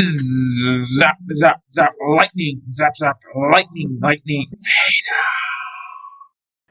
Zap, zap, zap, lightning, zap, zap, lightning, lightning.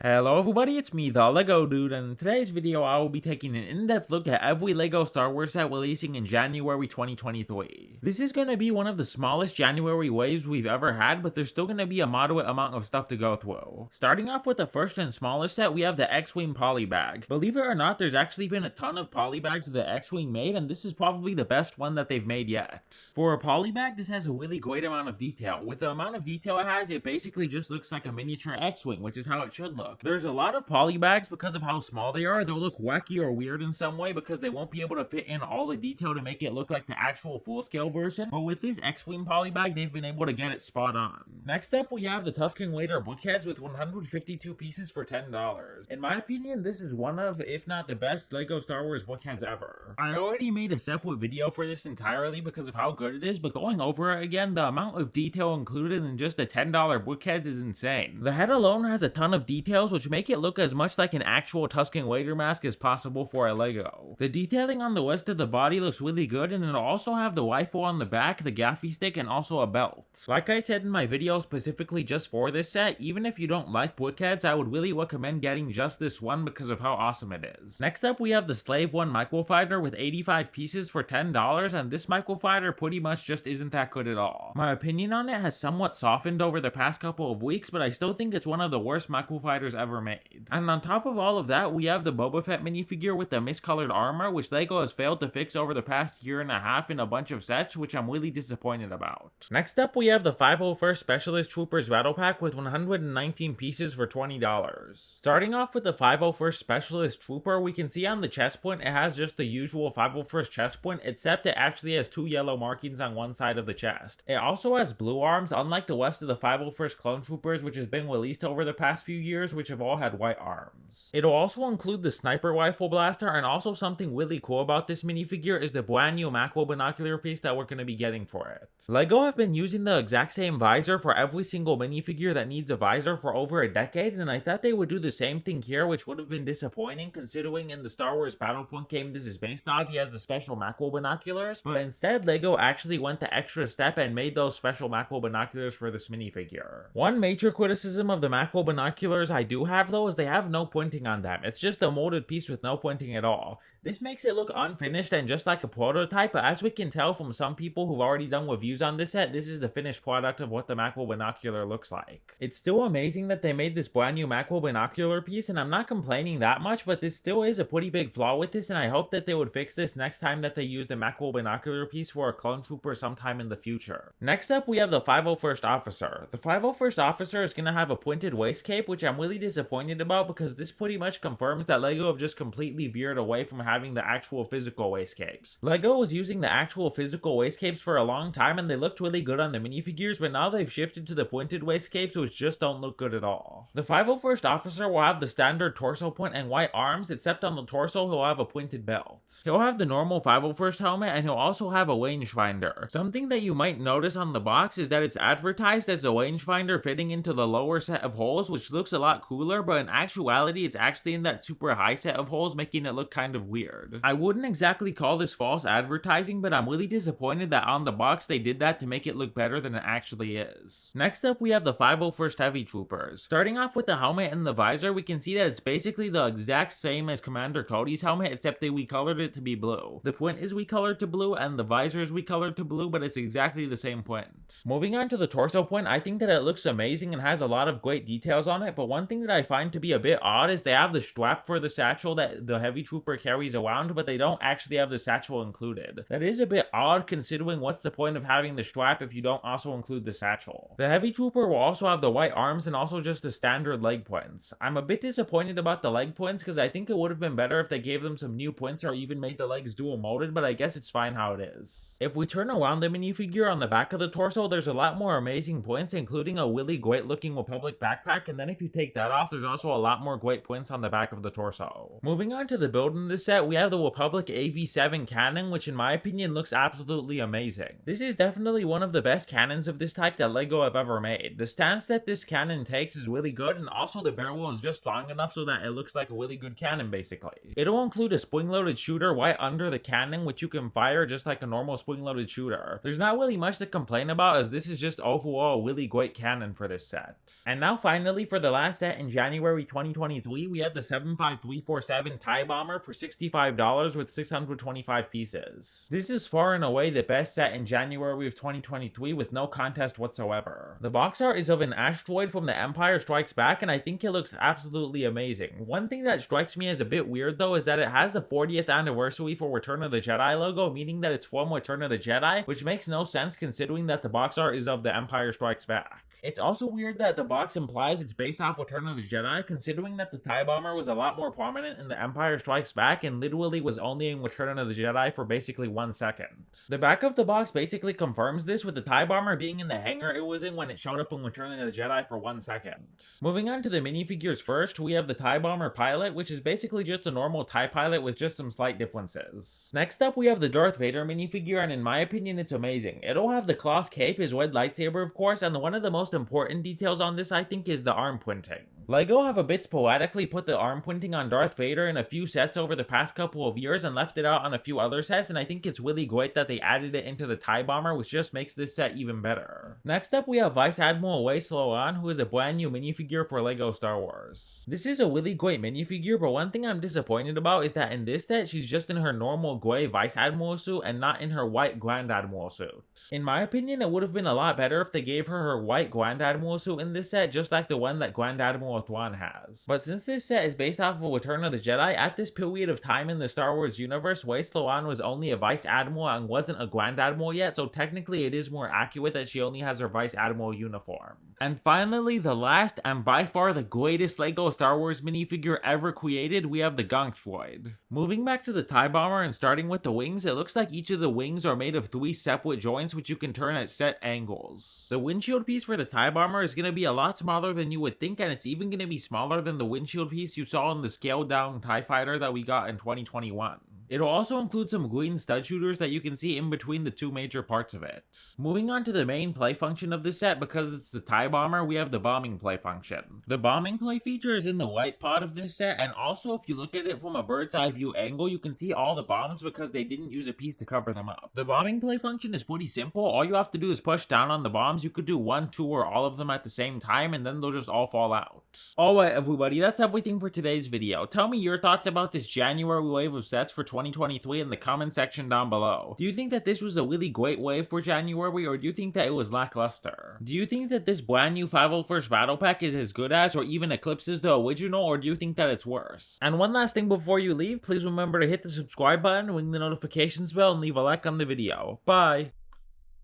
Hello everybody, it's me, the Lego Dude, and in today's video I will be taking an in-depth look at every Lego Star Wars set releasing in January 2023. This is going to be one of the smallest January waves we've ever had, but there's still going to be a moderate amount of stuff to go through. Starting off with the first and smallest set, we have the X-Wing Polybag. Believe it or not, there's actually been a ton of Polybags of the X-Wing made, and this is probably the best one that they've made yet. For a Polybag, this has a really great amount of detail. With the amount of detail it has, it basically just looks like a miniature X-Wing, which is how it should look. There's a lot of polybags because of how small they are. They'll look wacky or weird in some way because they won't be able to fit in all the detail to make it look like the actual full-scale version. But with this X-Wing polybag, they've been able to get it spot on. Next up, we have the Tusken Raider BrickHeadz with 152 pieces for $10. In my opinion, this is one of, if not the best, Lego Star Wars BrickHeadz ever. I already made a separate video for this entirely because of how good it is, but going over it again, the amount of detail included in just a $10 BrickHeadz is insane. The head alone has a ton of details, which make it look as much like an actual Tusken Raider mask as possible for a Lego. The detailing on the rest of the body looks really good, and it'll also have the rifle on the back, the gaffy stick, and also a belt. Like I said in my video specifically just for this set, even if you don't like BrickHeadz, I would really recommend getting just this one because of how awesome it is. Next up, we have the Slave 1 Microfighter with 85 pieces for $10, and this Microfighter pretty much just isn't that good at all. My opinion on it has somewhat softened over the past couple of weeks, but I still think it's one of the worst Microfighters ever made. And on top of all of that, we have the Boba Fett minifigure with the miscolored armor, which Lego has failed to fix over the past year and a half in a bunch of sets, which I'm really disappointed about. Next up, we have the 501st Specialist Troopers Battle Pack with 119 pieces for $20. Starting off with the 501st Specialist Trooper, we can see on the chest point it has just the usual 501st chest point, except it actually has two yellow markings on one side of the chest. It also has blue arms, unlike the rest of the 501st Clone Troopers, which has been released over the past few years, which have all had white arms. It'll also include the sniper rifle blaster, and also something really cool about this minifigure is the brand new macro binocular piece that we're going to be getting for it. Lego have been using the exact same visor for every single minifigure that needs a visor for over a decade, and I thought they would do the same thing here, which would have been disappointing considering in the Star Wars Battlefront game this is based off, he has the special macro binoculars, but instead Lego actually went the extra step and made those special macro binoculars for this minifigure. One major criticism of the macro binoculars I do have though is they have no pointing on them. It's just a molded piece with no pointing at all. This makes it look unfinished and just like a prototype, but as we can tell from some people who've already done reviews on this set, this is the finished product of what the macro binocular looks like. It's still amazing that they made this brand new macro binocular piece, and I'm not complaining that much, but this still is a pretty big flaw with this, and I hope that they would fix this next time that they use the macro binocular piece for a clone trooper sometime in the future. Next up, we have the 501st Officer. The 501st Officer is going to have a pointed waist cape, which I'm really disappointed about because this pretty much confirms that Lego have just completely veered away from having the actual physical waist capes. Lego was using the actual physical waist capes for a long time and they looked really good on the minifigures, but now they've shifted to the pointed waist capes, which just don't look good at all. The 501st Officer will have the standard torso point and white arms, except on the torso he'll have a pointed belt. He'll have the normal 501st helmet and he'll also have a rangefinder. Something that you might notice on the box is that it's advertised as a rangefinder fitting into the lower set of holes, which looks a lot cooler, but in actuality it's actually in that super high set of holes, making it look kind of weird. I wouldn't exactly call this false advertising, but I'm really disappointed that on the box they did that to make it look better than it actually is. Next up, we have the 501st Heavy Troopers. Starting off with the helmet and the visor, we can see that it's basically the exact same as Commander Cody's helmet, except they recolored it to be blue. The print is recolored to blue and the visor is recolored to blue, but it's exactly the same print. Moving on to the torso print, I think that it looks amazing and has a lot of great details on it, but one thing that I find to be a bit odd is they have the strap for the satchel that the Heavy Trooper carries around, but they don't actually have the satchel included. That is a bit odd considering what's the point of having the strap if you don't also include the satchel. The Heavy Trooper will also have the white arms and also just the standard leg points. I'm a bit disappointed about the leg points because I think it would have been better if they gave them some new points or even made the legs dual molded, but I guess it's fine how it is. If we turn around the minifigure on the back of the torso, there's a lot more amazing points, including a really great looking Republic backpack, and then if you take that off, there's also a lot more great points on the back of the torso. Moving on to the build in this set, set, we have the Republic AV7 cannon, which in my opinion looks absolutely amazing. This is definitely one of the best cannons of this type that LEGO have ever made. The stance that this cannon takes is really good, and also the barrel is just long enough so that it looks like a really good cannon basically. It'll include a spring-loaded shooter right under the cannon, which you can fire just like a normal spring-loaded shooter. There's not really much to complain about, as this is just overall a really great cannon for this set. And now finally, for the last set in January 2023, we have the 75347 TIE Bomber for $65 with 625 pieces. This is far and away the best set in January of 2023 with no contest whatsoever. The box art is of an asteroid from The Empire Strikes Back, and I think it looks absolutely amazing. One thing that strikes me as a bit weird though is that it has the 40th anniversary for Return of the Jedi logo, meaning that it's from Return of the Jedi, which makes no sense considering that the box art is of The Empire Strikes Back. It's also weird that the box implies it's based off Return of the Jedi, considering that the TIE Bomber was a lot more prominent in The Empire Strikes Back and literally was only in Return of the Jedi for basically 1 second. The back of the box basically confirms this, with the TIE Bomber being in the hangar it was in when it showed up in Return of the Jedi for 1 second. Moving on to the minifigures first, we have the TIE Bomber Pilot, which is basically just a normal TIE Pilot with just some slight differences. Next up, we have the Darth Vader minifigure, and in my opinion it's amazing. It'll have the cloth cape, his red lightsaber of course, and one of the most important details on this I think is the arm printing. LEGO have a bit sporadically put the arm printing on Darth Vader in a few sets over the past couple of years and left it out on a few other sets, and I think it's really great that they added it into the TIE Bomber, which just makes this set even better. Next up, we have Vice Admiral Rey Sloan, who is a brand new minifigure for LEGO Star Wars. This is a really great minifigure, but one thing I'm disappointed about is that in this set, she's just in her normal gray Vice Admiral suit and not in her white Grand Admiral suit. In my opinion, it would have been a lot better if they gave her white Grand Admiral suit in this set, just like the one that Grand Admiral Thrawn has. But since this set is based off of Return of the Jedi, at this period of time in the Star Wars universe, Rey Sloan was only a Vice Admiral and wasn't a Grand Admiral yet, so technically it is more accurate that she only has her Vice Admiral uniform. And finally, the last and by far the greatest LEGO Star Wars minifigure ever created, we have the Gonk Droid. Moving back to the TIE Bomber and starting with the wings, it looks like each of the wings are made of 3 separate joints which you can turn at set angles. The windshield piece for the TIE Bomber is going to be a lot smaller than you would think, and it's even going to be smaller than the windshield piece you saw in the scaled down TIE Fighter that we got in 2021. It'll also include some green stud shooters that you can see in between the 2 major parts of it. Moving on to the main play function of this set, because it's the TIE Bomber, we have the bombing play function. The bombing play feature is in the right pod of this set, and also if you look at it from a bird's eye view angle, you can see all the bombs because they didn't use a piece to cover them up. The bombing play function is pretty simple. All you have to do is push down on the bombs. You could do 1, 2, or all of them at the same time, and then they'll just all fall out. Alright everybody, that's everything for today's video. Tell me your thoughts about this January wave of sets for 2023 in the comment section down below. Do you think that this was a really great wave for January, or do you think that it was lackluster? Do you think that this brand new 501st Battle Pack is as good as or even eclipses the original, or do you think that it's worse? And one last thing before you leave, please remember to hit the subscribe button, ring the notifications bell, and leave a like on the video. Bye!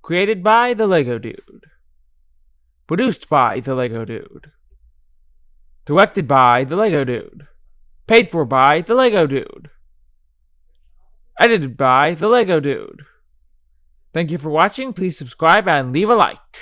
Created by the Lego Dude. Produced by the Lego Dude. Directed by the Lego Dude. Paid for by the Lego Dude. Edited by the Lego Dude. Thank you for watching, please subscribe and leave a like.